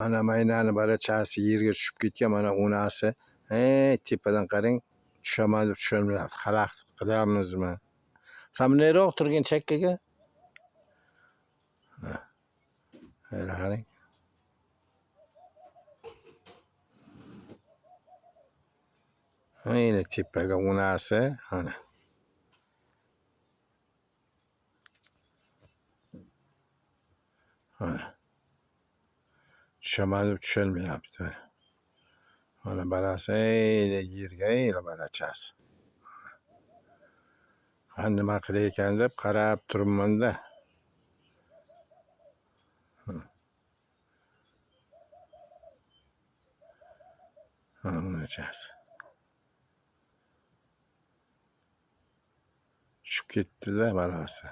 Ana maynani barachasi yerga tushib ketgan. Mana onasi. Tepadan qarang. Tushamadi, tusholmayapti. Xalaqit qilyapmizmi? Samnayroq turgin chakkaga. Mana qarang. Mana tepaga onasi. Ana. Mana. Tushamadi, tusholmayapti. Mana balasi yerga barachasi. Nima qilar ekan deb qarab turibman-da. Mana bunachasi. Tushib ketdi-da balasi.